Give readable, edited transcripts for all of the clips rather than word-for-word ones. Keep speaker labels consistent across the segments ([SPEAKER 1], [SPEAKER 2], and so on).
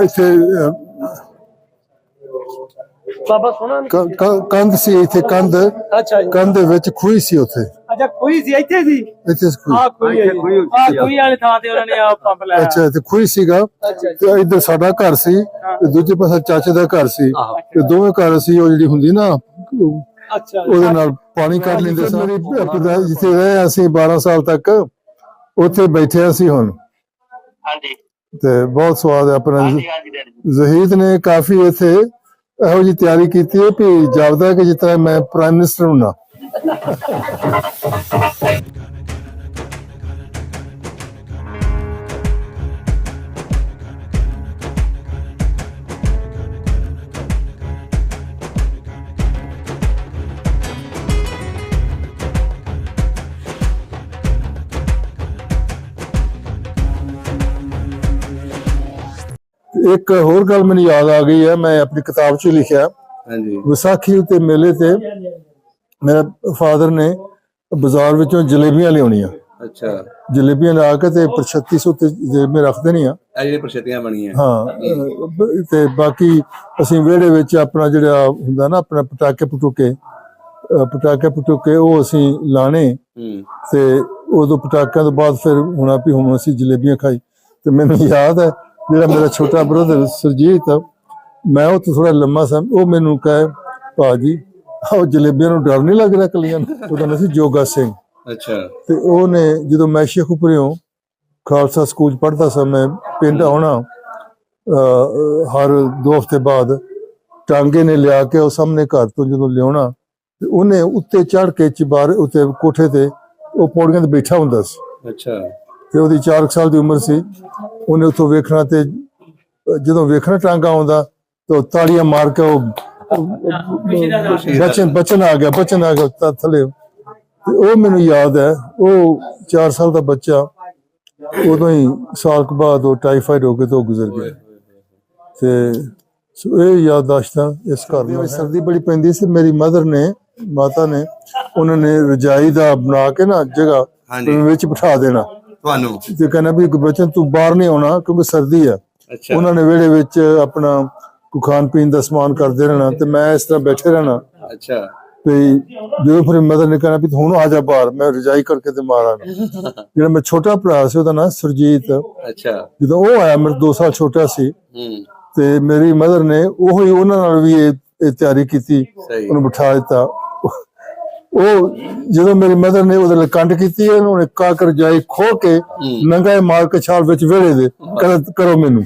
[SPEAKER 1] ਇੱਥੇ
[SPEAKER 2] ਬਾਬਾ ਸੋਹਣਾ
[SPEAKER 1] ਕੰਧ ਸੀ, ਇੱਥੇ ਕੰਧ,
[SPEAKER 2] ਅੱਛਾ ਜੀ,
[SPEAKER 1] ਕੰਧ ਦੇ ਵਿੱਚ ਖੂਹੀ ਸੀ ਉੱਥੇ।
[SPEAKER 2] ਅੱਛਾ ਖੂਹੀ ਸੀ ਇੱਥੇ ਸੀ,
[SPEAKER 1] ਇੱਥੇ ਖੂਹੀ,
[SPEAKER 2] ਖੂਹੀ ਵਾਲੀ ਥਾਂ ਤੇ ਉਹਨਾਂ ਨੇ ਆ ਪੰਪ ਲਾਇਆ।
[SPEAKER 1] ਅੱਛਾ, ਤੇ ਖੂਹੀ ਸੀਗਾ ਤੇ ਇੱਧਰ ਸਾਡਾ ਘਰ ਸੀ ਤੇ ਦੂਜੇ ਪਾਸੇ ਚਾਚੇ ਦਾ ਘਰ ਸੀ ਤੇ ਦੋਵੇਂ ਘਰ ਸੀ। ਉਹ ਜਿਹੜੀ ਹੁੰਦੀ ਨਾ ਉਹਦੇ ਨਾਲ ਪਾਣੀ ਕੱਢ ਲੈਂਦੇ ਸੀ। ਜਿੱਥੇ ਰਹੇ ਅਸੀਂ 12 ਸਾਲ ਤੱਕ ਉੱਥੇ ਬੈਠੇ ਅਸੀਂ ਹੁਣ।
[SPEAKER 3] ਹਾਂਜੀ
[SPEAKER 1] ਤੇ ਬਹੁਤ ਸਵਾਦ ਹੈ ਆਪਣਾ। ਜ਼ਹੀਦ ਨੇ ਕਾਫੀ ਇੱਥੇ ਇਹੋ ਜਿਹੀ ਤਿਆਰੀ ਕੀਤੀ ਹੈ ਵੀ ਜਾਪਦਾ ਕਿ ਜਿਸ ਤਰ੍ਹਾਂ ਮੈਂ ਪ੍ਰਾਈਮ ਮਿਨਿਸਟਰ ਹੁੰਨਾ। ਇੱਕ ਹੋਰ ਗੱਲ ਮੈਨੂੰ ਯਾਦ ਆ ਗਈ ਹੈ, ਮੈਂ ਆਪਣੀ ਕਿਤਾਬ 'ਚ ਲਿਖਿਆ। ਵਿਸਾਖੀ ਤੇ ਮੇਲੇ ਤੇ ਮੇਰੇ ਫਾਦਰ ਨੇ ਬਾਜ਼ਾਰ ਵਿੱਚੋਂ ਜਲੇਬੀਆਂ ਲਿਆਉਣੀਆਂ। ਅੱਛਾ, ਜਲੇਬੀਆਂ ਲਾ ਕੇ ਤੇ ਪ੍ਰਸ਼ਤੀ ਉੱਤੇ ਜਲੇਬੀਆਂ ਰੱਖ ਦੇਣੀਆਂ, ਇਹ ਜਿਹੜੀਆਂ ਪ੍ਰਸ਼ਤੀਆਂ ਬਣੀਆਂ। ਹਾਂ, ਤੇ ਬਾਕੀ ਅਸੀਂ ਵਿਹੜੇ ਵਿੱਚ ਆਪਣਾ ਜਿਹੜਾ ਹੁੰਦਾ ਨਾ ਆਪਣਾ ਪਟਾਕੇ ਪਟੂਕੇ ਉਹ ਅਸੀਂ ਲਾਣੇ ਤੇ ਉਦੋਂ ਪਟਾਕਿਆਂ ਤੋਂ ਬਾਅਦ ਫਿਰ ਹੋਣਾ ਵੀ ਹੁਣ ਅਸੀਂ ਜਲੇਬੀਆਂ ਖਾਈ। ਤੇ ਮੈਨੂੰ ਯਾਦ ਹੈ ਜਿਹੜਾ ਮੇਰਾ ਛੋਟਾ ਬ੍ਰਦਰ ਸੁਰਜੀਤ, ਮੈਂ ਉਹ ਤੋਂ ਥੋੜਾ ਲੰਮਾ ਸਾਂ, ਉਹ ਮੈਨੂੰ ਕਹੇ ਭਾਜੀ ਉਹ ਜਲੇਬੀਆਂ ਨੂੰ ਡਰ ਨਹੀਂ ਲੱਗ ਰਿਹਾ ਕਲੀਆਂ ਨੂੰ। ਉਹਦਾ ਨਾਂ ਸੀ ਜੋਗਾ ਸਿੰਘ। ਅੱਛਾ, ਤੇ ਉਹਨੇ ਜਦੋਂ ਮੈਂ ਸ਼ੇਖੂਪੁਰਿਓਂ ਖਾਲਸਾ ਸਕੂਲ ਪੜ੍ਹਦਾ ਸਾਂ, ਮੈਂ ਪਿੰਡ ਆਉਣਾ ਹਰ 2 ਹਫ਼ਤੇ ਬਾਅਦ, ਟਾਂਗੇ ਨੇ ਲਿਆ ਕੇ ਉਹ ਸਾਹਮਣੇ ਘਰ ਤੋਂ ਜਦੋਂ ਲਿਆਉਣਾ ਤੇ ਉਹਨੇ ਉੱਤੇ ਚੜ੍ਹ ਕੇ ਚਬਾਰ ਉੱਤੇ ਕੋਠੇ ਤੇ ਉਹ ਪੌੜੀਆਂ ਤੇ ਬੈਠਾ ਹੁੰਦਾ ਸੀ। ਅੱਛਾ, ਤੇ ਉਹਦੀ 4 ਸਾਲ ਦੀ ਉਮਰ ਸੀ। ਉਹਨੇ ਉੱਥੋਂ ਵੇਖਣਾ ਤੇ ਜਦੋਂ ਵੇਖਣਾ ਟਾਂਗਾ ਆਉਂਦਾ ਤੇ ਤਾੜੀਆਂ ਮਾਰ ਕੇ ਉਹ ਬਚਨ ਆ ਗਿਆ ਥੱਲੇ। ਤੇ ਉਹ ਮੈਨੂੰ ਯਾਦ ਹੈ, ਉਹ 4 ਸਾਲ ਦਾ ਬੱਚਾ ਉਦੋਂ ਹੀ ਸਾਲ ਕੁ ਬਾਅਦ ਉਹ ਟਾਈਫਾਈਡ ਹੋ ਕੇ ਤੋਂ ਗੁਜ਼ਰ ਗਿਆ। ਤੇ ਇਹ ਯਾਦਦਾਸ਼ਤਾਂ ਇਸ ਘਰ ਵਿੱਚ। ਸਰਦੀ ਬੜੀ ਪੈਂਦੀ ਸੀ, ਮੇਰੀ ਮਾਤਾ ਨੇ ਉਹਨਾਂ ਨੇ ਰਜਾਈ ਦਾ ਬਣਾ ਕੇ ਨਾ ਜਗ੍ਹਾ ਵਿੱਚ ਬਿਠਾ ਦੇਣਾ ਤੁਹਾਨੂੰ, ਤੇ ਕਹਿੰਦਾ ਵੀ ਬੱਚਨ ਤੂੰ ਬਾਹਰ ਨਹੀਂ ਆਉਣਾ ਕਿਉਂਕਿ ਸਰਦੀ ਆ। ਉਹਨਾਂ ਨੇ ਵਿਹੜੇ ਵਿੱਚ ਆਪਣਾ ਖਾਣ ਪੀਣ ਦਾ ਸਮਾਨ ਕਰਦੇ ਰਹਿਣਾ ਤੇ ਮੈਂ ਇਸ ਤਰ੍ਹਾਂ ਬੈਠੇ ਰਹਿਣਾ। ਅੱਛਾ, ਤੇ ਜਦੋਂ ਫਿਰ ਮਦਰ ਨੇ ਕਹਿਣਾ ਵੀ ਹੁਣ ਆ ਜਾ ਬਾਹਰ, ਮੈਂ ਰਜਾਈ ਕਰਕੇ ਤੇ ਮਾਰਾਂਗਾ। ਜਿਹੜਾ ਮੇਰਾ ਛੋਟਾ ਭਰਾ ਸੀ ਉਹਦਾ ਨਾਂ ਸੁਰਜੀਤ। ਅੱਛਾ, ਜਦੋਂ ਉਹ ਆਇਆ ਮੇਰੇ 2 ਸਾਲ ਛੋਟਾ ਸੀ ਤੇ ਮੇਰੀ ਮਦਰ ਨੇ ਉਹੀ ਉਹਨਾਂ ਨਾਲ ਵੀ ਇਹ ਤਿਆਰੀ ਕੀਤੀ, ਉਹਨੂੰ ਬਿਠਾ ਦਿੱਤਾ। ਉਹ ਜਦੋਂ ਮੇਰੀ ਮਦਰ ਨੇ ਉਹਦੇ ਲਈ ਕੰਡ ਕੀਤੀ, ਉਹਨੇ ਕਾਕਰ ਜਾਈ ਖੋ ਕੇ ਨੰਗਾ ਮਾਰ ਕੇ ਛਾਲ ਵਿੱਚ ਵਿਹੜੇ ਦੇ ਕਰੋ ਮੈਨੂੰ।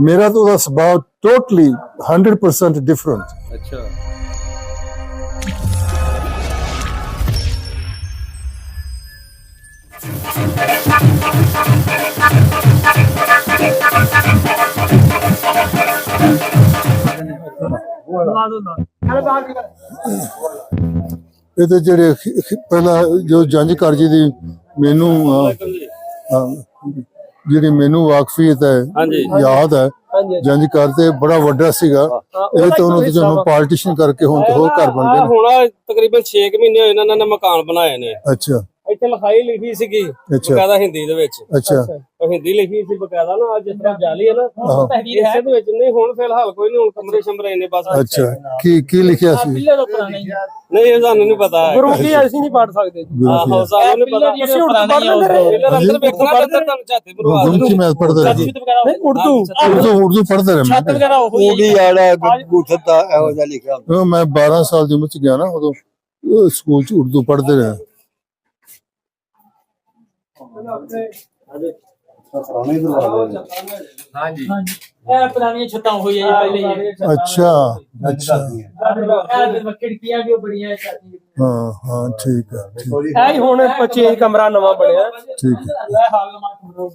[SPEAKER 1] ਮੇਰਾ ਤਾਂ ਉਹਦਾ ਸੁਭਾਅ ਟੋਟਲੀ 100% ਡਿਫਰੈਂਟ। ਅੱਛਾ, ਇਹ ਤੇ ਜਿਹੜੇ ਪਹਿਲਾਂ ਜੋ ਜੰਝ ਕਰ ਜੀ ਦੀ ਮੈਨੂੰ ਜਿਹੜੀ ਮੈਨੂੰ ਵਾਕਫੀਅਤ ਹੈ, ਯਾਦ ਹੈ, ਜੰਝ ਕਰ ਤੇ ਬੜਾ ਵੱਡਾ ਸੀਗਾ। ਇਹ ਤਾਂ ਉਹਨਾਂ ਦੇ ਪਾਰਟੀਸ਼ਨ ਕਰਕੇ ਹੁਣ ਹੋਰ ਘਰ ਬਣ ਗਏ।
[SPEAKER 2] ਹੁਣ ਤਕਰੀਬਨ 6 ਮਹੀਨੇ ਹੋਏ ਇਹਨਾਂ ਨੇ ਮਕਾਨ ਬਣਾਏ ਨੇ। ਅੱਛਾ, ਇੱਥੇ ਲਿਖਾਈ ਲਿਖੀ ਸੀਗੀ ਬਕਾਇਦਾ ਹਿੰਦੀ ਦੇ ਵਿੱਚ। ਅੱਛਾ, ਹਿੰਦੀ ਲਿਖੀ ਸੀ ਬਕਾਇਦਾ ਨਾ, ਜਿਸ ਤਰ੍ਹਾਂ ਜਾਲੀ ਹੈ ਨਾ ਇਸੇ ਦੇ ਵਿੱਚ। ਨਹੀਂ ਹੁਣ ਫਿਲਹਾਲ ਕੋਈ ਨਹੀਂ, ਹੁਣ ਕਮਰੇ ਸ਼ਮਰੇ ਨੇ ਬਸ।
[SPEAKER 1] ਅੱਛਾ, ਕੀ ਲਿਖਿਆ ਸੀ?
[SPEAKER 2] ਨਹੀਂ ਇਹ ਸਾਨੂੰ ਨਹੀਂ ਪਤਾ, ਗੁਰੂ ਕੀ ਅਸੀਂ ਨਹੀਂ ਪੜ੍ਹ ਸਕਦੇ। ਆਹੋ ਸਾਨੂੰ ਨਹੀਂ ਪਤਾ, ਅਸੀਂ ਉਰਦੂ ਪੜ੍ਹ ਲੈਂਦੇ ਰਹੇ। ਅੰਦਰ ਵੇਖਣਾ ਅੰਦਰ ਤੁਹਾਨੂੰ ਝਾਤੀ
[SPEAKER 1] ਗੁਰੂ ਕੀ ਮੈਂ ਪੜ੍ਹਦਾ ਰਿਹਾ, ਉਰਦੂ ਪੜ੍ਹਦਾ ਰਿਹਾ।
[SPEAKER 2] ਛੱਤ ਵਗੈਰਾ
[SPEAKER 4] ਉਹ ਵੀ ਆੜਾ ਗੁੱਠਾ ਇਹੋ ਜਿਹਾ ਲਿਖਿਆ।
[SPEAKER 1] ਮੈਂ 12 ਸਾਲ ਦੀ ਉਮਰ ਚ ਗਿਆ ਨਾ, ਉਦੋਂ ਸਕੂਲ ਚ ਉਰਦੂ ਪੜ੍ਹਦੇ ਰਹੇ।
[SPEAKER 2] ਹਾਂਜੀ, ਇਹ ਪੁਰਾਣੀਆਂ ਛੱਤਾਂ ਹੋਈ ਹੈ ਪਹਿਲੇ।
[SPEAKER 1] ਅੱਛਾ ਅੱਛਾ,
[SPEAKER 2] ਇਹ ਖਿੜਕੀਆਂ ਵੀ ਬੜੀਆਂ।
[SPEAKER 1] ਹਾਂ ਠੀਕ ਹੈ,
[SPEAKER 2] ਇਹ ਹੁਣ 25 ਕਮਰਾ ਨਵਾਂ ਬਣਿਆ।
[SPEAKER 1] ਠੀਕ ਹੈ,
[SPEAKER 2] ਇਹ ਹਾਲ ਨਵਾਂ ਕਮਰਾ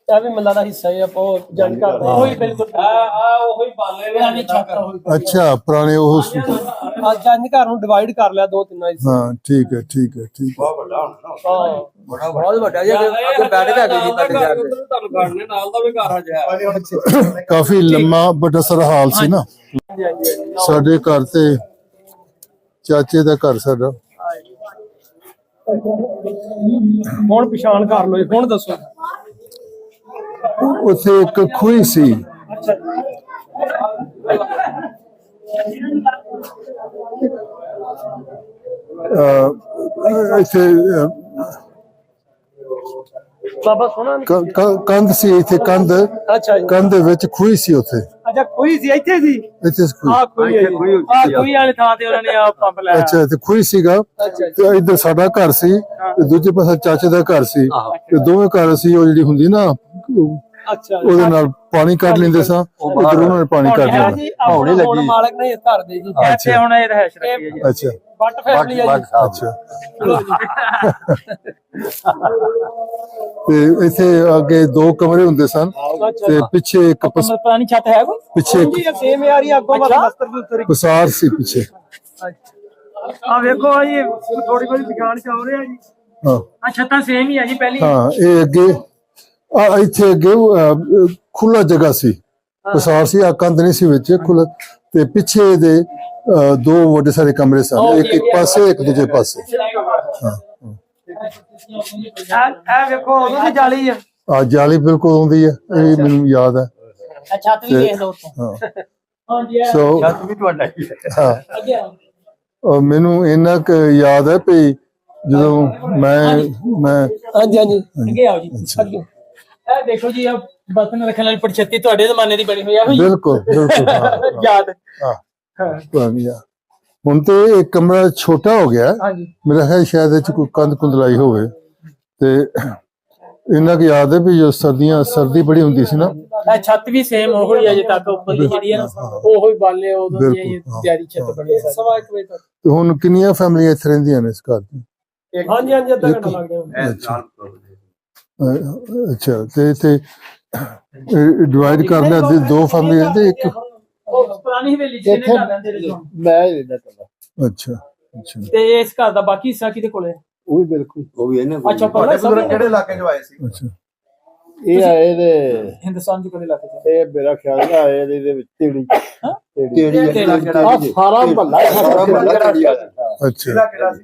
[SPEAKER 2] ਇਹ ਵੀ ਮੱਲਾ ਦਾ ਹਿੱਸਾ ਹੈ। ਆਪਾਂ ਜੰਗ ਕਰਦੇ ਉਹੀ ਬਿਲਕੁਲ ਉਹੀ ਬਾਲੇ ਨੇ ਛੱਤ।
[SPEAKER 1] ਅੱਛਾ, ਪੁਰਾਣੇ ਉਹ
[SPEAKER 2] ਜੰਗ ਘਰ ਨੂੰ ਡਿਵਾਈਡ ਕਰ ਲਿਆ 2-3 ਹਿੱਸੇ।
[SPEAKER 1] ਹਾਂ ਠੀਕ ਹੈ ਠੀਕ ਹੈ ਠੀਕ ਹੈ।
[SPEAKER 2] ਬਹੁਤ ਵੱਡਾ ਜਿਹਾ ਅੱਗੇ ਬੈਠ ਕੇ ਗਈ ਤਾਂ ਤੁਹਾਨੂੰ ਘਰ ਨੇ ਨਾਲ ਦਾ ਵੀ ਘਰ ਆ ਜਾਇਆ।
[SPEAKER 1] ਕਾਫੀ ਲੰਮਾ ਵੱਡਾ ਸਾਰਾ ਹਾਲ ਸੀ ਨਾ ਸਾਡੇ ਘਰ ਤੇ। ਚਾਚੇ ਦਾ ਘਰ ਸਾਡਾ
[SPEAKER 2] ਹੁਣ ਪਛਾਣ ਕਰ ਲਓ, ਹੁਣ ਦੱਸੋ।
[SPEAKER 1] ਉੱਥੇ ਇੱਕ ਖੂਹੀ ਸੀ। ਇੱਥੇ
[SPEAKER 2] ਬਾਬਾ ਸੋਹਣਾ
[SPEAKER 1] ਕੰਧ ਸੀ, ਇੱਥੇ ਕੰਧ,
[SPEAKER 2] ਅੱਛਾ ਜੀ,
[SPEAKER 1] ਕੰਧ ਦੇ ਵਿੱਚ ਖੂਹੀ ਸੀ ਉੱਥੇ।
[SPEAKER 2] ਅੱਛਾ ਖੂਹੀ ਸੀ ਇੱਥੇ ਸੀ,
[SPEAKER 1] ਇੱਥੇ
[SPEAKER 2] ਖੂਹੀ ਵਾਲੀ ਥਾਂ ਤੇ ਉਹਨਾਂ ਨੇ ਆ ਪੰਪ ਲਾਇਆ।
[SPEAKER 1] ਅੱਛਾ, ਇੱਥੇ ਖੂਹੀ ਸੀਗਾ ਤੇ ਇੱਧਰ ਸਾਡਾ ਘਰ ਸੀ ਤੇ ਦੂਜੇ ਪਾਸੇ ਚਾਚੇ ਦਾ ਘਰ ਸੀ ਤੇ ਦੋਵੇਂ ਘਰ ਸੀ। ਉਹ ਜਿਹੜੀ ਹੁੰਦੀ ਨਾ
[SPEAKER 2] ਅੱਛਾ,
[SPEAKER 1] ਉਹਦੇ ਨਾਲ ਪਾਣੀ ਕੱਢ ਲੈਂਦੇ ਸਾਂ, ਇੱਧਰ ਉਹਨਾਂ ਨੇ ਪਾਣੀ ਕੱਢ ਲੈਣਾ।
[SPEAKER 2] ਹੁਣ ਲੱਗੀ ਮਾਲਕ ਨੇ ਇਸ ਘਰ ਦੇ ਜੀ, ਇੱਥੇ ਹੁਣ ਇਹ ਰਹਿਸ਼ ਰੱਖੀ ਹੈ ਜੀ।
[SPEAKER 1] ਅੱਛਾ,
[SPEAKER 2] ਬੱਟ ਫੈਮਿਲੀ ਹੈ ਜੀ।
[SPEAKER 1] ਅੱਛਾ। ਤੇ ਇੱਥੇ ਅੱਗੇ 2 ਕਮਰੇ ਹੁੰਦੇ ਸਨ ਤੇ ਪਿੱਛੇ ਇੱਕ
[SPEAKER 2] ਪੁਰਾਣੀ ਛੱਤ ਹੈ ਕੋਈ
[SPEAKER 1] ਪਿੱਛੇ
[SPEAKER 2] ਸੇਮ ਯਾਰੀ ਅੱਗੋਂ ਮਸਤਰ ਦੇ ਉੱਤਰ
[SPEAKER 1] ਪਸਾਰ ਸੀ ਪਿੱਛੇ।
[SPEAKER 2] ਆ ਵੇਖੋ ਜੀ, ਥੋੜੀ ਬੜੀ ਪਛਾਣ ਚ ਹੋ ਰਿਹਾ ਜੀ।
[SPEAKER 1] ਹਾਂ,
[SPEAKER 2] ਆ ਛੱਤਾਂ ਸੇਮ ਹੀ ਆ ਜੀ ਪਹਿਲੀ।
[SPEAKER 1] ਹਾਂ, ਇਹ ਅੱਗੇ ਇੱਥੇ ਅੱਗੇ ਖੁੱਲਾ ਜਗ੍ਹਾ ਸੀ, ਪਸਾਰ ਸੀ, ਆ ਕੰਧ ਨਹੀਂ ਸੀ ਵਿੱਚ, ਖੁੱਲਾ। ਤੇ ਪਿੱਛੇ ਦੇ 2 ਵੱਡੇ ਸਾਰੇ ਕਮਰੇ ਸਨ, ਇੱਕ ਪਾਸੇ ਇੱਕ ਦੂਜੇ ਪਾਸੇ। ਹਾਂ,
[SPEAKER 2] ਇਹ ਵੇਖੋ ਉਦੋਂ ਦੀ ਜਾਲੀ ਆ।
[SPEAKER 1] ਆ ਜਾਲੀ ਬਿਲਕੁਲ ਆਉਂਦੀ ਹੈ, ਇਹ ਮੈਨੂੰ ਯਾਦ ਹੈ।
[SPEAKER 2] ਛੱਤ ਵੀ ਦੇਖ ਲਓ ਉੱਤੋਂ।
[SPEAKER 1] ਹਾਂ,
[SPEAKER 2] ਹਾਂਜੀ,
[SPEAKER 1] ਸੋ
[SPEAKER 4] ਛੱਤ ਵੀ ਤੁਹਾਡਾ ਹੀ ਹੈ।
[SPEAKER 1] ਹਾਂ,
[SPEAKER 2] ਅੱਗੇ
[SPEAKER 1] ਮੈਨੂੰ ਇੰਨਾ ਕੁ ਯਾਦ ਹੈ ਵੀ ਜਦੋਂ ਮੈਂ
[SPEAKER 2] ਹਾਂਜੀ ਅੱਗੇ ਆਓ ਜੀ, ਅੱਗੇ। ਇਹ ਦੇਖੋ ਜੀ, ਇਹ ਬਰਤਨ ਰੱਖਣ ਵਾਲੀ ਪੜਛੱਤੀ ਤੁਹਾਡੇ ਜ਼ਮਾਨੇ ਦੀ ਬਣੀ ਹੋਈ ਆ।
[SPEAKER 1] ਬਿਲਕੁਲ ਬਿਲਕੁਲ
[SPEAKER 2] ਯਾਦ।
[SPEAKER 1] ਪੁਰਾਣੀ ਆ। ਹੁਣ ਤੇ ਇਹ ਕਮਰਾ ਛੋਟਾ ਹੋ ਗਿਆ, ਮੇਰਾ ਖਿਆਲ ਸ਼ਾਇਦ ਇਹ ਚ ਕੋਈ ਕੰਧ ਕੁੰਧ ਲਾਈ ਹੋਵੇ। ਤੇ ਇੰਨਾ ਕੁ ਯਾਦ ਹੈ ਵੀ ਜੋ ਸਰਦੀ ਬੜੀ ਹੁੰਦੀ ਸੀ ਨਾ।
[SPEAKER 2] ਇਹ ਛੱਤ ਵੀ ਸੇਮ ਉਹੋ ਹੀ ਅਜੇ ਤੱਕ ਉੱਪਰ ਦੀ ਜਿਹੜੀ ਹੈ ਨਾ, ਉਹੋ ਹੀ ਬਾਲੇ ਉਦੋਂ ਦੀ ਤਿਆਰੀ ਛੱਤ ਬਣੀ ਹੈ। 1:15 ਵਜੇ ਤੱਕ।
[SPEAKER 1] ਤੇ ਹੁਣ ਕਿੰਨੀਆਂ ਫੈਮਲੀਆਂ ਇੱਥੇ ਰਹਿੰਦੀਆਂ ਨੇ ਇਸ ਘਰ ਚ?
[SPEAKER 2] ਹਾਂਜੀ, ਅੱਧਾ ਘੰਟਾ ਲੱਗ ਜਾਣਾ।
[SPEAKER 1] ਅੱਛਾ, ਤੇ ਇੱਥੇ ਡਿਵਾਈਡ ਕਰ ਲਿਆ ਤੇ 2 ਫੈਮਲੀ ਰਹਿੰਦੇ, ਇੱਕ
[SPEAKER 2] ਪੁਰਾਣੀ ਹਵੇਲੀ ਚ ਨੇ ਕਰ ਲੈਂਦੇ ਨੇ।
[SPEAKER 4] ਮੈਂ ਇਹਦਾ ਕਰਦਾ।
[SPEAKER 1] ਅੱਛਾ ਅੱਛਾ।
[SPEAKER 2] ਤੇ ਇਸ ਘਰ ਦਾ ਬਾਕੀ ਹਿੱਸਾ ਕਿਹਦੇ ਕੋਲ ਹੈ?
[SPEAKER 4] ਉਹ ਵੀ ਬਿਲਕੁਲ, ਉਹ ਵੀ ਇਹਨੇ।
[SPEAKER 2] ਅੱਛਾ, ਤੁਹਾਡੇ
[SPEAKER 3] ਕਿਹੜੇ ਇਲਾਕੇ ਚ ਆਏ ਸੀ?
[SPEAKER 1] ਅੱਛਾ,
[SPEAKER 4] ਇਹ ਆਏ ਦੇ
[SPEAKER 2] ਹਿੰਦੁਸਤਾਨ ਚ ਕਿਹੜੇ ਇਲਾਕੇ ਚ?
[SPEAKER 4] ਇਹ ਮੇਰਾ ਖਿਆਲ ਹੈ ਆਏ ਦੇ ਵਿੱਚ ਤੇੜੀ
[SPEAKER 3] ਸਾਰਾ ਮਹੱਲਾ
[SPEAKER 1] ਅੱਛਾ।
[SPEAKER 3] ਕਿਹੜਾ ਸੀ?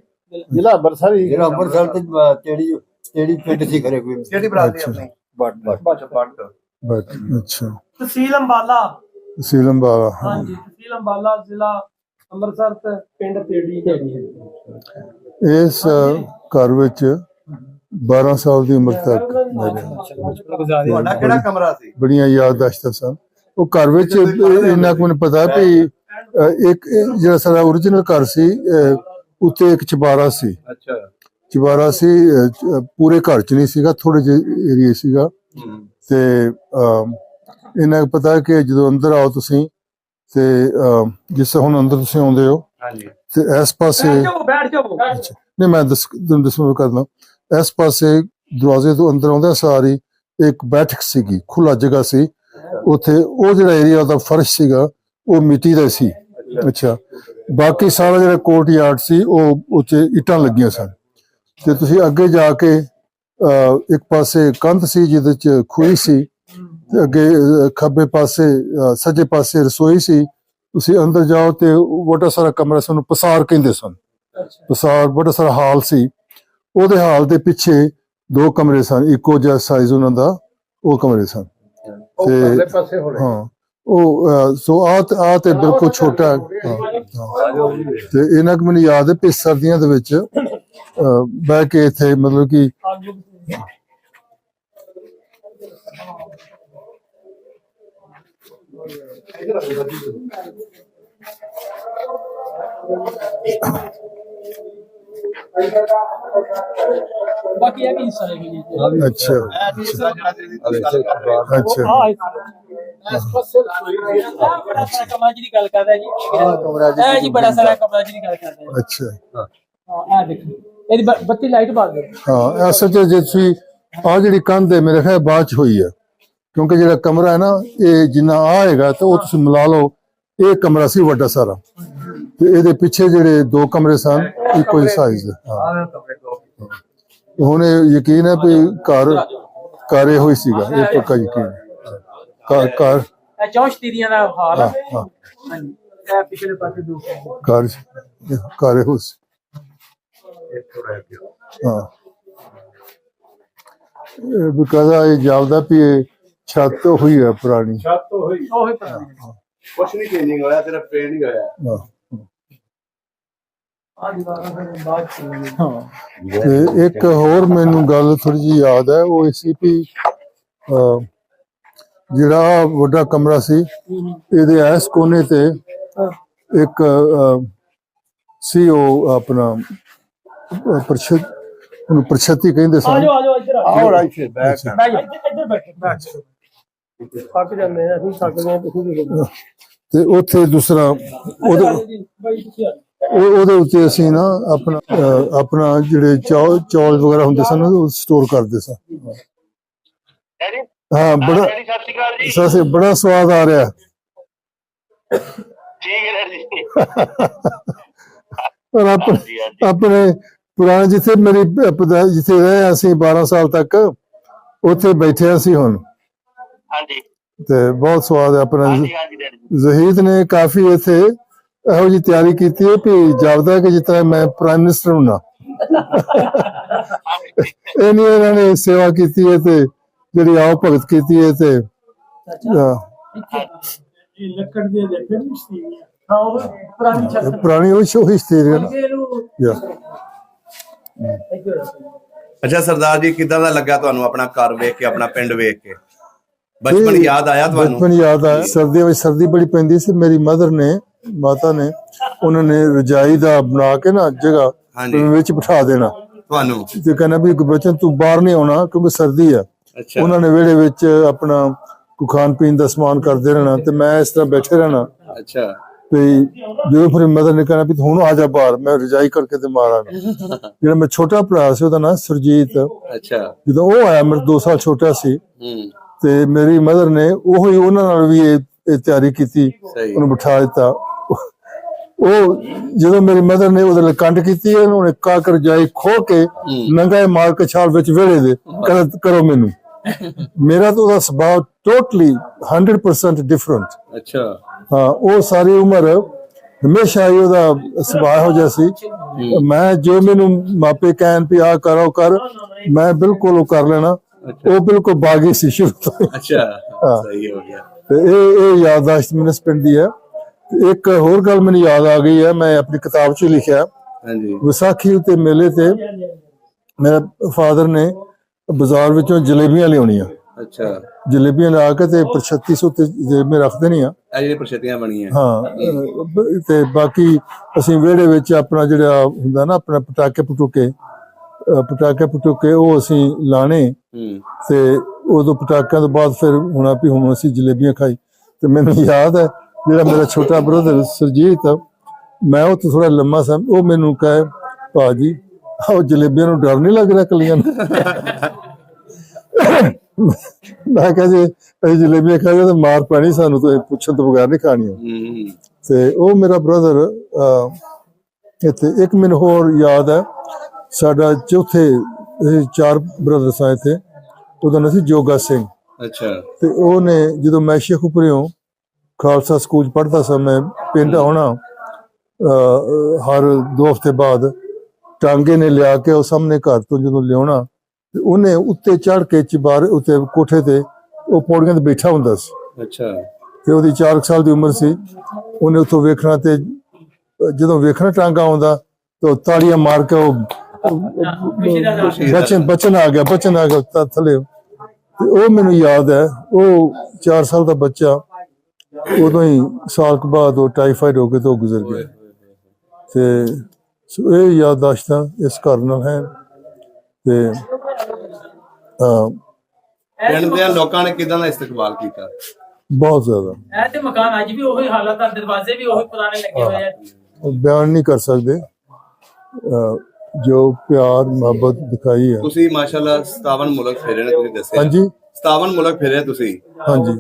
[SPEAKER 4] ਜ਼ਿਲ੍ਹਾ ਅੰਮ੍ਰਿਤਸਰ ਹੀ। ਜ਼ਿਲ੍ਹਾ ਅੰਮ੍ਰਿਤਸਰ ਤੇ ਤੇੜੀ ਪਿੰਡ ਸੀ ਖਰੇ ਕੋਈ।
[SPEAKER 3] ਕਿਹੜੀ ਬਰਾਦਰੀ ਆਪਣੀ?
[SPEAKER 1] ਅੱਛਾ।
[SPEAKER 2] ਤਹਿਸੀਲ ਅੰਬਾਲਾ।
[SPEAKER 1] ਤਹਿਸੀਲ ਅੰਬਾਲਾ।
[SPEAKER 2] ਹਾਂਜੀ, ਤਹਿਸੀਲ ਅੰਬਾਲਾ, ਜ਼ਿਲ੍ਹਾ ਅੰਮ੍ਰਿਤਸਰ ਤੇ ਪਿੰਡ ਤੇੜੀ।
[SPEAKER 1] ਇਸ ਘਰ ਵਿੱਚ 12 ਸਾਲ ਦੀ ਉਮਰ ਤੱਕ
[SPEAKER 3] ਤੁਹਾਡਾ ਕਿਹੜਾ ਕਮਰਾ ਸੀ?
[SPEAKER 1] ਬੜੀਆਂ ਯਾਦਦਾਸ਼ਤਾਂ ਸਨ ਉਹ ਘਰ ਵਿੱਚ। ਇੰਨਾ ਕੁ ਮੈਨੂੰ ਪਤਾ ਵੀ ਇੱਕ ਜਿਹੜਾ ਸਾਡਾ ਓਰੀਜਨਲ ਘਰ ਸੀ, ਉੱਤੇ ਇੱਕ ਚੁਬਾਰਾ ਸੀ।
[SPEAKER 3] ਅੱਛਾ,
[SPEAKER 1] ਚੁਬਾਰਾ ਸੀ, ਪੂਰੇ ਘਰ ਚ ਨਹੀਂ ਸੀਗਾ, ਥੋੜੇ ਜਿਹੇ ਏਰੀਏ ਸੀਗਾ। ਤੇ ਇਹਨਾਂ ਪਤਾ ਕਿ ਜਦੋਂ ਅੰਦਰ ਆਓ ਤੁਸੀਂ ਤੇ ਜਿਸ ਹੁਣ ਅੰਦਰ ਤੁਸੀਂ ਆਉਂਦੇ ਹੋ ਤੇ ਇਸ ਪਾਸੇ ਨਹੀਂ, ਮੈਂ ਦੱਸਣਾ ਕਰਦਾ, ਇਸ ਪਾਸੇ ਦਰਵਾਜ਼ੇ ਤੋਂ ਅੰਦਰ ਆਉਂਦਾ ਸਾਰੀ ਇੱਕ ਬੈਠਕ ਸੀਗੀ, ਖੁੱਲਾ ਜਗ੍ਹਾ ਸੀ ਉੱਥੇ। ਉਹ ਜਿਹੜਾ ਏਰੀਆ ਉਹਦਾ ਫਰਸ਼ ਸੀਗਾ ਉਹ ਮਿੱਟੀ ਦਾ ਸੀ। ਅੱਛਾ, ਬਾਕੀ ਸਾਰਾ ਜਿਹੜਾ ਕੋਰਟ ਯਾਰਡ ਸੀ ਉਹ ਉੱਤੇ ਇੱਟਾਂ ਲੱਗੀਆਂ ਸਨ। ਤੇ ਤੁਸੀਂ ਅੱਗੇ ਜਾ ਕੇ ਇੱਕ ਪਾਸੇ ਕੰਧ ਸੀ ਜਿਹਦੇ ਚ ਖੂਹੀ ਸੀ, ਤੇ ਅੱਗੇ ਖੱਬੇ ਪਾਸੇ ਸੱਜੇ ਪਾਸੇ ਰਸੋਈ ਸੀ। ਤੁਸੀਂ ਅੰਦਰ ਜਾਓ ਤੇ ਵੱਡਾ ਸਾਰਾ ਕਮਰਾ ਸਾਨੂੰ ਪਸਾਰ ਕਹਿੰਦੇ ਸਨ। ਪਸਾਰ ਵੱਡਾ ਸਾਰਾ ਹਾਲ ਸੀ, ਉਹਦੇ ਹਾਲ ਦੇ ਪਿੱਛੇ 2 ਕਮਰੇ ਸਨ, ਇੱਕੋ ਜਿਹਾ ਸਾਈਜ਼ ਉਹਨਾਂ ਦਾ, ਉਹ ਕਮਰੇ ਸਨ। ਤੇ ਹਾਂ, ਉਹ ਸੋ ਆ ਤੇ ਬਿਲਕੁਲ ਛੋਟਾ। ਤੇ ਇਹਨਾਂ ਕੁ ਮੈਨੂੰ ਯਾਦ ਹੈ ਕਿ ਸਰਦੀਆਂ ਦੇ ਵਿੱਚ ਬਹਿ ਕੇ ਇੱਥੇ ਮਤਲਬ ਕਿ
[SPEAKER 2] ਬਾਕੀ ਇਹ ਵੀ ਹਿੱਸਾ ਹੈ ਜੀ।
[SPEAKER 1] ਅੱਛਾ ਅੱਛਾ।
[SPEAKER 2] ਬੜਾ ਸਾਰਾ ਕਮਰਾ ਜਿਹਦੀ ਗੱਲ ਕਰਦਾ ਜੀ, ਇਹ ਜੀ ਬੜਾ ਸਾਰਾ ਕਮਰਾ ਜਿਹਦੀ ਗੱਲ ਕਰਦਾ।
[SPEAKER 1] ਅੱਛਾ,
[SPEAKER 2] ਹਾਂ, ਇਹ ਦੇਖੋ ਇਹਦੀ ਬੱਤੀ ਲਾਈਟ ਬਾਲ ਦੇ।
[SPEAKER 1] ਹਾਂ, ਅਸਲ ਚ ਜੇ ਤੁਸੀਂ ਆ ਜਿਹੜੀ ਕੰਧ ਹੈ ਮੇਰੇ ਖਿਆਲ ਬਾਅਦ ਚ ਹੋਈ ਹੈ, ਕਿਉਂਕਿ ਜਿਹੜਾ ਕਮਰਾ ਹੈ ਨਾ ਇਹ ਜਿੰਨਾ ਆਏਗਾ ਤੇ ਉਹ ਤੁਸੀਂ ਮਿਲਾ ਲਓ, ਇਹ ਕਮਰਾ ਸੀ ਵੱਡਾ ਸਾਰਾ ਤੇ ਇਹਦੇ ਪਿੱਛੇ ਜਿਹੜੇ 2 ਕਮਰੇ ਸਨ ਇੱਕੋ ਹੀ ਸਾਈਜ਼ ਦੇ। ਹੁਣ ਇਹ ਯਕੀਨ ਹੈ ਵੀ ਘਰ ਇਹੋ ਹੀ ਸੀਗਾ, ਇਹ ਪੱਕਾ ਯਕੀਨ ਘਰ
[SPEAKER 2] ਇਹ ਚੌਸ਼ਤੀਰੀਆਂ ਦਾ ਹਾਲ ਹੈ।
[SPEAKER 1] ਹਾਂ,
[SPEAKER 2] ਹਾਂਜੀ, ਇਹ ਪਿਛਲੇ ਪਾਸੇ 2
[SPEAKER 1] ਘਰ ਇਹੋ ਸੀ। ਹਾਂ ਬਕਾਇਦਾ ਇਹ ਜਾਪਦਾ ਵੀ ਇਹ ਛੱਤ ਹੋਈ ਹੈ ਪੁਰਾਣੀ।
[SPEAKER 3] ਕੁਛ ਨਹੀਂ ਚੇਂਜਿੰਗ ਹੋਇਆ, ਸਿਰਫ ਪੇਂਟ ਹੀ ਹੋਇਆ।
[SPEAKER 1] ਤੇ ਇੱਕ ਹੋਰ ਮੈਨੂੰ ਗੱਲ ਥੋੜੀ ਜਿਹੀ ਯਾਦ ਹੈ, ਉਹ ਇਹ ਸੀ ਵੀ ਜਿਹੜਾ ਵੱਡਾ ਕਮਰਾ ਸੀ ਇਹਦੇ ਇਸ ਕੋਨੇ ਤੇ ਇੱਕ ਸੀ ਉਹ ਆਪਣਾ ਉਹਨੂੰ ਪ੍ਰਛਤੀ ਕਹਿੰਦੇ ਸਨ। ਤੇ ਉੱਥੇ ਦੂਸਰਾ ਉਹਦੇ ਉੱਤੇ ਅਸੀਂ ਨਾ ਆਪਣਾ ਜਿਹੜੇ ਚੌਲ ਵਗੈਰਾ ਹੁੰਦੇ ਸਨ ਉਹ ਸਟੋਰ ਕਰਦੇ ਸਾਂ। ਹਾਂ ਬੜਾ ਸਸੇ ਬੜਾ ਸਵਾਦ ਆ ਰਿਹਾ। ਔਰ ਆਪਣੇ ਪੁਰਾਣੇ ਜਿੱਥੇ ਮੇਰੀ ਜਿੱਥੇ ਰਹੇ ਅਸੀਂ 12 ਸਾਲ ਤੱਕ ਉੱਥੇ ਬੈਠੇ ਅਸੀਂ ਹੁਣ। ਤੇ ਬਹੁਤ ਸਵਾਦ ਹੈ ਆਪਣਾ। ਜ਼ਹੀਦ ਨੇ ਕਾਫੀ ਇੱਥੇ ਇਹੋ ਜਿਹੀ ਤਿਆਰੀ ਕੀਤੀ ਹੈ ਵੀ ਜਾਪਦਾ ਕਿ ਜਿਸ ਤਰ੍ਹਾਂ ਮੈਂ ਪ੍ਰਾਈਮ ਮਿਨਿਸਟਰ ਹੁੰਨਾ। ਇਹ ਨਹੀਂ ਇਹਨਾਂ ਨੇ ਸੇਵਾ ਕੀਤੀ ਹੈ ਤੇ ਜਿਹੜੀ ਆਓ ਭਗਤ ਕੀਤੀ ਹੈ ਤੇ ਪੁਰਾਣੀ ਉਹੀ ਸਥਿਤੀ ਹੈ।
[SPEAKER 3] ਅੱਛਾ ਸਰਦਾਰ ਜੀ, ਕਿੱਦਾਂ ਦਾ ਲੱਗਾ ਤੁਹਾਨੂੰ ਆਪਣਾ ਘਰ ਵੇਖ ਕੇ, ਆਪਣਾ ਪਿੰਡ ਵੇਖ ਕੇ? ਬਚਪਨ ਯਾਦ ਆਇਆ ਤੁਹਾਨੂੰ?
[SPEAKER 1] ਬਚਪਨ ਯਾਦ ਆਇਆ। ਸਰਦੀਆਂ ਵਿੱਚ ਸਰਦੀ ਬੜੀ ਪੈਂਦੀ ਸੀ। ਮੇਰੀ ਮਦਰ ਨੇ ਮਾਤਾ ਨੇ ਉਹਨਾਂ ਨੇ ਰਜਾਈ ਦਾ ਬਣਾ ਕੇ ਨਾ ਜਗ੍ਹਾ ਵਿੱਚ ਬਿਠਾ ਦੇਣਾ
[SPEAKER 3] ਤੁਹਾਨੂੰ
[SPEAKER 1] ਤੇ ਕਹਿੰਦਾ ਵੀ ਬੱਚਨ ਤੂੰ ਬਾਹਰ ਨਹੀਂ ਆਉਣਾ ਕਿਉਂਕਿ ਸਰਦੀ ਆ। ਉਹਨਾਂ ਨੇ ਵਿਹੜੇ ਵਿੱਚ ਆਪਣਾ ਖਾਣ ਪੀਣ ਦਾ ਸਮਾਨ ਕਰਦੇ ਰਹਿਣਾ ਤੇ ਮੈਂ ਇਸ ਤਰ੍ਹਾਂ ਬੈਠੇ ਰਹਿਣਾ।
[SPEAKER 3] ਅੱਛਾ।
[SPEAKER 1] ਤੇ ਜਦੋਂ ਫਿਰ ਮਦਰ ਨੇ ਕਹਿਣਾ ਵੀ ਹੁਣ ਆ ਜਾ ਬਾਹਰ, ਮੈਂ ਰਜਾਈ ਕਰਕੇ ਤੇ ਮਾਰਾਂਗਾ। ਜਿਹੜਾ ਮੇਰਾ ਛੋਟਾ ਭਰਾ ਸੀ ਉਹਦਾ ਨਾਂ ਸੁਰਜੀਤ।
[SPEAKER 3] ਅੱਛਾ।
[SPEAKER 1] ਜਦੋਂ ਉਹ ਆਇਆ ਮੇਰੇ 2 ਸਾਲ ਛੋਟਾ ਸੀ ਤੇ ਮੇਰੀ ਮਦਰ ਨੇ ਉਹੀ ਉਹਨਾਂ ਨਾਲ ਵੀ ਇਹ ਤਿਆਰੀ ਕੀਤੀ, ਉਹਨੂੰ ਬਿਠਾ ਦਿੱਤਾ। ਉਹ ਜਦੋਂ ਮੇਰੀ ਮਦਰ ਨੇ ਉਹਦੇ ਲਈ ਕੰਡ ਕੀਤੀ ਉਹਨੇ ਕਾਕਰ ਜਾਈ ਖੋ ਕੇ ਨੰਗਾ ਮਾਰ ਕੇ ਛਾਲ ਵਿੱਚ ਵਿਹੜੇ ਦੇ ਕਰੋ ਮੈਨੂੰ। ਮੇਰਾ ਤਾਂ ਉਹਦਾ ਸੁਭਾਅ ਟੋਟਲੀ 100% ਡਿਫਰੈਂਟ।
[SPEAKER 3] ਅੱਛਾ।
[SPEAKER 1] ਹਾਂ ਉਹ ਸਾਰੀ ਉਮਰ ਹਮੇਸ਼ਾ ਹੀ ਉਹਦਾ ਸੁਭਾਅ ਹੋ ਜਿਹਾ ਸੀ। ਮੈਂ ਜੋ ਮੈਨੂੰ ਮਾਪੇ ਕਹਿਣ ਵੀ ਆ ਕਰ ਉਹ ਕਰ, ਮੈਂ ਬਿਲਕੁਲ ਉਹ ਕਰ ਲੈਣਾ। ਉਹ ਬਿਲਕੁਲ ਬਾਗੀ ਸੀ ਸ਼ੁਰੂ ਤੋਂ।
[SPEAKER 3] ਅੱਛਾ। ਸਹੀ ਹੋ ਗਿਆ।
[SPEAKER 1] ਤੇ ਇਹ ਯਾਦਦਾਸ਼ਤ ਮੈਨੂੰ ਪਿੰਡ ਦੀ ਹੈ। ਇੱਕ ਹੋਰ ਗੱਲ ਮੈਨੂੰ ਯਾਦ ਆ ਗਈ ਹੈ, ਮੈਂ ਆਪਣੀ ਕਿਤਾਬ 'ਚ ਲਿਖਿਆ। ਵਿਸਾਖੀ ਉੱਤੇ ਮੇਲੇ ਤੇ ਮੇਰੇ ਫਾਦਰ ਨੇ ਬਾਜ਼ਾਰ ਵਿੱਚੋਂ ਜਲੇਬੀਆਂ ਲਿਆਉਣੀਆਂ। ਅੱਛਾ। ਜਲੇਬੀਆਂ ਲਾ ਕੇ ਤੇ ਪ੍ਰਛਤੀ ਉੱਤੇ ਜਲੇਬੀਆਂ ਰੱਖ ਦੇਣੀਆਂ। ਇਹ ਜਿਹੜੀਆਂ ਪ੍ਰਛਤੀਆਂ ਬਣੀਆਂ। ਹਾਂ। ਤੇ ਬਾਕੀ ਅਸੀਂ ਵਿਹੜੇ ਵਿੱਚ ਆਪਣਾ ਜਿਹੜਾ ਹੁੰਦਾ ਨਾ ਆਪਣਾ ਪਟਾਕੇ ਪਟੂਕੇ ਉਹ ਅਸੀਂ ਲਾਣੇ। ਤੇ ਉਦੋਂ ਪਟਾਕਿਆਂ ਤੋਂ ਬਾਅਦ ਫਿਰ ਹੋਣਾ ਵੀ ਹੁਣ ਅਸੀਂ ਜਲੇਬੀਆਂ ਖਾਈ। ਤੇ ਮੈਨੂੰ ਯਾਦ ਹੈ ਜਿਹੜਾ ਮੇਰਾ ਛੋਟਾ ਬ੍ਰਦਰ ਸੁਰਜੀਤ, ਮੈਂ ਉਹ ਤੋਂ ਥੋੜਾ ਲੰਮਾ ਸਾਂ, ਉਹ ਮੈਨੂੰ ਕਹੇ ਭਾਜੀ ਉਹ ਜਲੇਬੀਆਂ ਨੂੰ ਡਰ ਨਹੀਂ ਲੱਗ ਰਿਹਾ ਕਲੀਆਂ ਨੂੰ? ਮੈਂ ਕਿਹਾ ਜੇ ਅਸੀਂ ਜਲੇਬੀਆਂ ਖਾਈਆਂ ਤਾਂ ਮਾਰ ਪੈਣੀ ਸਾਨੂੰ, ਤਾਂ ਪੁੱਛਣ ਤੋਂ ਬਗੈਰ ਨਹੀਂ ਖਾਣੀਆਂ। ਤੇ ਉਹ ਮੇਰਾ ਬ੍ਰਦਰ ਇੱਥੇ ਇੱਕ ਮੈਨੂੰ ਹੋਰ ਯਾਦ ਹੈ, ਸਾਡਾ ਚੌਥੇ 4 ਬ੍ਰਦਰ ਸਾਂ ਇੱਥੇ, ਉਹਦਾ ਨਾਂ ਸੀ ਜੋਗਾ ਸਿੰਘ। ਅੱਛਾ। ਤੇ ਉਹਨੇ ਜਦੋਂ ਮੈਂ ਸ਼ੇਖੂਪੁਰਿਓਂ ਖਾਲਸਾ ਸਕੂਲ ਪੜ੍ਹਦਾ ਸਾਂ, ਮੈਂ ਪਿੰਡ ਆਉਣਾ ਹਰ 2 ਹਫ਼ਤੇ ਬਾਅਦ, ਟਾਂਗੇ ਨੇ ਲਿਆ ਕੇ ਉਹ ਸਾਹਮਣੇ ਘਰ ਤੋਂ ਜਦੋਂ ਲਿਆਉਣਾ ਤੇ ਉਹਨੇ ਉੱਤੇ ਚੜ੍ਹ ਕੇ ਚਬਾਰੇ ਉੱਤੇ ਕੋਠੇ ਤੇ ਉਹ ਪੌੜੀਆਂ ਤੇ ਬੈਠਾ ਹੁੰਦਾ ਸੀ। ਅੱਛਾ। ਤੇ ਉਹਦੀ 4 ਸਾਲ ਦੀ ਉਮਰ ਸੀ। ਉਹਨੇ ਉੱਥੋਂ ਵੇਖਣਾ ਤੇ ਜਦੋਂ ਵੇਖਣਾ ਟਾਂਗਾ ਆਉਂਦਾ ਤੇ ਤਾੜੀਆਂ ਮਾਰ ਕੇ ਉਹ ਬਚਨ ਆ ਗਿਆ ਥੱਲੇ। ਤੇ ਉਹ ਮੈਨੂੰ ਯਾਦ ਹੈ, ਉਹ 4 ਸਾਲ ਦਾ ਬੱਚਾ ਉਦੋਂ ਹੀ ਸਾਲ ਕੁ ਬਾਅਦ ਉਹ ਟਾਈਫਾਈਡ ਹੋ ਕੇ ਤੋਂ ਗੁਜ਼ਰ ਗਿਆ। ਤੇ ਇਹ ਯਾਦਦਾਸ਼ਤਾਂ ਇਸ ਘਰ ਨਾਲ ਹੈ। ਤੇ
[SPEAKER 3] ਪਿੰਡ ਦੇ ਲੋਕਾਂ ਨੇ ਕਿਦਾਂ ਦਾ ਇਸਤਕਬਾਲ ਕੀਤਾ? ਬਹੁਤ ਜ਼ਿਆਦਾ।
[SPEAKER 2] ਇਹ ਤੇ ਮਕਾਨ ਅੱਜ ਵੀ ਉਹੀ ਹਾਲਤ ਆ, ਦਰਵਾਜ਼ੇ ਵੀ ਉਹੀ ਪੁਰਾਣੇ ਲੱਗੇ ਹੋਏ ਆ।
[SPEAKER 1] ਬਿਆਨ ਨਹੀਂ ਕਰ ਸਕਦੇ ਜੋ ਪਿਆਰ ਮੁਹੱਬਤ ਦਿਖਾਈ ਹੈ।
[SPEAKER 3] ਤੁਸੀਂ ਮਾਸ਼ਾਅੱਲਾ 57 ਮੁਲਕ ਫੇਰੇ ਨੇ, ਤੁਸੀਂ ਦੱਸਿਆ। ਹਾਂਜੀ 57 ਮੁਲਕ ਫੇਰੇ ਤੁਸੀਂ। ਹਾਂਜੀ।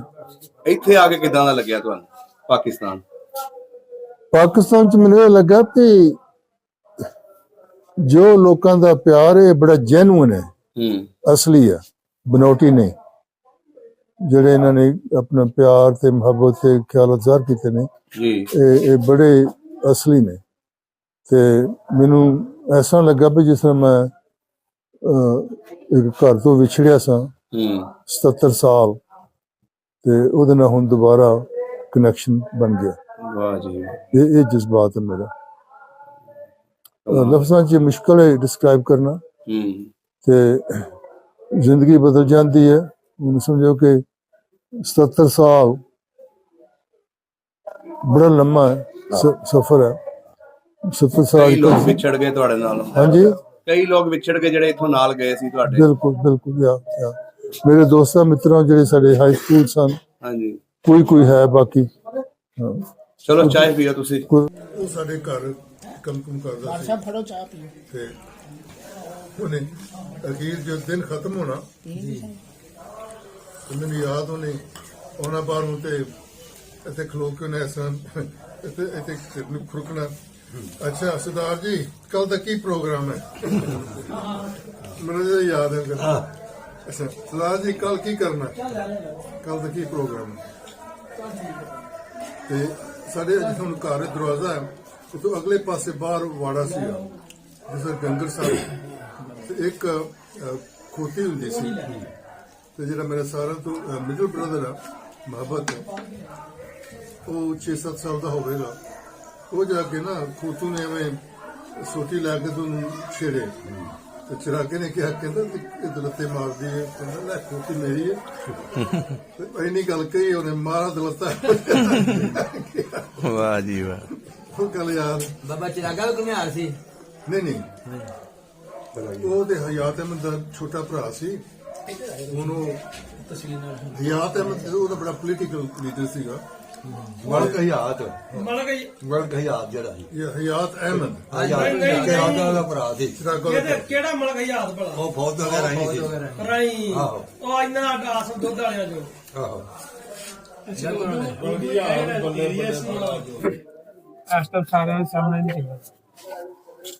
[SPEAKER 3] ਇੱਥੇ ਆ ਕੇ ਕਿਦਾਂ ਦਾ ਲੱਗਿਆ ਤੁਹਾਨੂੰ ਪਾਕਿਸਤਾਨ ਚ? ਮੈਨੂੰ ਇਹ ਲੱਗਾ ਕਿ ਜੋ ਲੋਕਾਂ ਦਾ ਪਿਆਰ ਹੈ ਬੜਾ ਜੈਨੂਇਨ ਹੈ, ਅਸਲੀ ਹੈ, ਬਨੌਟੀ ਨਹੀਂ। ਜਿਹੜੇ ਇਹਨਾਂ ਨੇ ਆਪਣਾ ਪਿਆਰ ਤੇ ਮੁਹੱਬਤ ਤੇ ਖਿਆਲਤ ਜ਼ਾਹਰ ਕੀਤੇ ਨੇ, ਇਹ ਬੜੇ ਅਸਲੀ ਨੇ। ਤੇ ਮੈਨੂੰ ਐਸਾ ਲੱਗਾ ਵੀ ਜਿਸ ਤਰ੍ਹਾਂ ਮੈਂ ਇੱਕ ਘਰ ਤੋਂ ਵਿਛੜਿਆ ਸਾਂ 77 ਸਾਲ ਤੇ ਉਹਦੇ ਨਾਲ ਹੁਣ ਦੁਬਾਰਾ ਕਨੈਕਸ਼ਨ ਬਣ ਗਿਆ।
[SPEAKER 5] ਵਾਹ ਜੀ।
[SPEAKER 3] ਇਹ ਜਜ਼ਬਾਤ ਹੈ ਮੇਰਾ, ਲਫ਼ਜ਼ਾਂ 'ਚ ਮੁਸ਼ਕਲ ਹੈ ਡਿਸਕ੍ਰਾਈਬ ਕਰਨਾ। ਤੇ ਜ਼ਿੰਦਗੀ ਬਦਲ ਜਾਂਦੀ ਹੈ। ਹੁਣ ਸਮਝੋ ਕਿ 77 ਸਾਲ ਬੜਾ ਲੰਮਾ ਸਫ਼ਰ ਹੈ। 70 ਸਾਲ
[SPEAKER 5] ਕਈ ਲੋਕ ਵਿਛੜ ਗਏ ਤੁਹਾਡੇ ਨਾਲ।
[SPEAKER 3] ਹਾਂਜੀ,
[SPEAKER 5] ਕਈ ਲੋਕ ਵਿਛੜ ਕੇ ਜਿਹੜੇ ਇੱਥੋਂ ਨਾਲ ਗਏ ਸੀ ਤੁਹਾਡੇ।
[SPEAKER 3] ਬਿਲਕੁਲ ਬਿਲਕੁਲ। ਯਾ ਮੇਰੇ ਦੋਸਤਾਂ ਮਿੱਤਰਾਂ ਜਿਹੜੇ ਸਾਡੇ ਹਾਈ ਸਕੂਲ ਸਨ,
[SPEAKER 5] ਹਾਂਜੀ,
[SPEAKER 3] ਕੋਈ ਹੈ ਬਾਕੀ।
[SPEAKER 5] ਚਲੋ ਚਾਹ ਪੀਓ ਤੁਸੀਂ।
[SPEAKER 3] ਉਹ ਸਾਡੇ ਘਰ ਕੰਮ ਕਰਦਾ ਸੀ।
[SPEAKER 6] ਫੜੋ ਚਾਹ ਪੀਓ।
[SPEAKER 3] ਤੇ ਉਹਨੇ ਅਖੀਰ ਜਦ ਦਿਨ ਖਤਮ ਹੋਣਾ ਮੈਨੂੰ ਯਾਦ ਉਹਨੇ ਉਹਨਾਂ ਬਾਹਰ ਨੂੰ ਤੇ ਇੱਥੇ ਖਲੋ ਕੇ ਉਹਨੇ ਇਸ ਤਰ੍ਹਾਂ ਇੱਥੇ ਖੁਰਕਣਾ। ਅੱਛਾ ਸਰਦਾਰ ਜੀ, ਕੱਲ ਦਾ ਕੀ ਪ੍ਰੋਗਰਾਮ ਹੈ? ਮੈਨੂੰ ਤਾਂ ਯਾਦ ਹੈ। ਅੱਛਾ ਸਰਦਾਰ ਜੀ, ਕੱਲ ਕੀ ਕਰਨਾ? ਕੱਲ ਦਾ ਕੀ ਪ੍ਰੋਗਰਾਮ ਹੈ? ਤੇ ਸਾਡੇ ਹੁਣ ਘਰ ਦਰਵਾਜ਼ਾ ਹੈ, ਉਤੋਂ ਅਗਲੇ ਪਾਸੇ ਬਾਹਰ ਵਾੜਾ ਸੀ ਜਿਸ ਡੰਗਰ ਸਾਹਿਬ ਤੇ ਇੱਕ ਖੋਤੀ ਹੁੰਦੀ ਸੀ। ਤੇ ਜਿਹੜਾ ਮੇਰਾ ਸਾਰਿਆਂ ਤੋਂ ਮਿਡਲ ਬ੍ਰਦਰ ਆ ਮੁਹੱਬਤ, ਉਹ 6-7 ਸਾਲ ਦਾ ਹੋਵੇਗਾ। ਉਹ ਜਾ ਕੇ ਨਾ ਖੋਤੂ ਨੇ ਐਵੇਂ ਸੋਟੀ ਲੈ ਕੇ ਤੁਹਾਨੂੰ ਛੇੜੇ ਤੇ ਚਿਰਾਗੇ ਨੇ ਕਿਹਾ, ਕਹਿੰਦਾ ਇਹ ਦਲੱਤੇ ਮਾਰਦੀ ਹੈ। ਕਹਿੰਦਾ ਲੈ ਖੋਤੀ ਮੇਰੀ ਹੈ। ਤੇ ਇੰਨੀ ਗੱਲ ਕਹੀ ਉਹਨੇ, ਮਾਰਾ ਦਲੱਤਾ।
[SPEAKER 5] ਵਾਹ ਜੀ ਵਾਹ।
[SPEAKER 3] ਉਹ ਗੱਲ ਯਾਰ
[SPEAKER 6] ਬਾਬਾ ਚਿਰਾਗਾ ਵੀ ਘੁਮਿਆਰ ਸੀ?
[SPEAKER 3] ਨਹੀਂ, ਉਹ ਤੇ ਹਯਾਤ ਅਹਿਮਦ ਦਾ ਛੋਟਾ ਭਰਾ ਸੀ। ਉਹਨੂੰ ਹਯਾਤ ਅਹਿਮਦ ਉਹਦਾ ਬੜਾ ਪੋਲੀਟੀਕਲ ਲੀਡਰ ਸੀਗਾ।
[SPEAKER 4] ਮਲਕ ਹਯਾਤ ਜਿਹੜਾ ਸੀ
[SPEAKER 3] ਇਹ ਹਯਾਤ ਅਹਿਮਦ
[SPEAKER 4] ਹਯਾਤ ਦਾ ਭਰਾ ਸੀ।
[SPEAKER 2] ਕਿਹੜਾ ਮਲਕ ਹਯਾਤ ਭਲਾ?
[SPEAKER 4] ਉਹ ਫੌਜ ਦਾ ਰਾਈ ਸੀ।
[SPEAKER 2] ਰਾਈ ਉਹ ਇੰਨਾ ਗਾਸ ਦੁੱਧ ਵਾਲਿਆ ਜੋ।
[SPEAKER 4] ਆਹੋ,
[SPEAKER 2] ਇਸ ਟਾਈਮ ਸਾਰਿਆਂ ਦੇ ਸਾਹਮਣੇ ਨਹੀਂ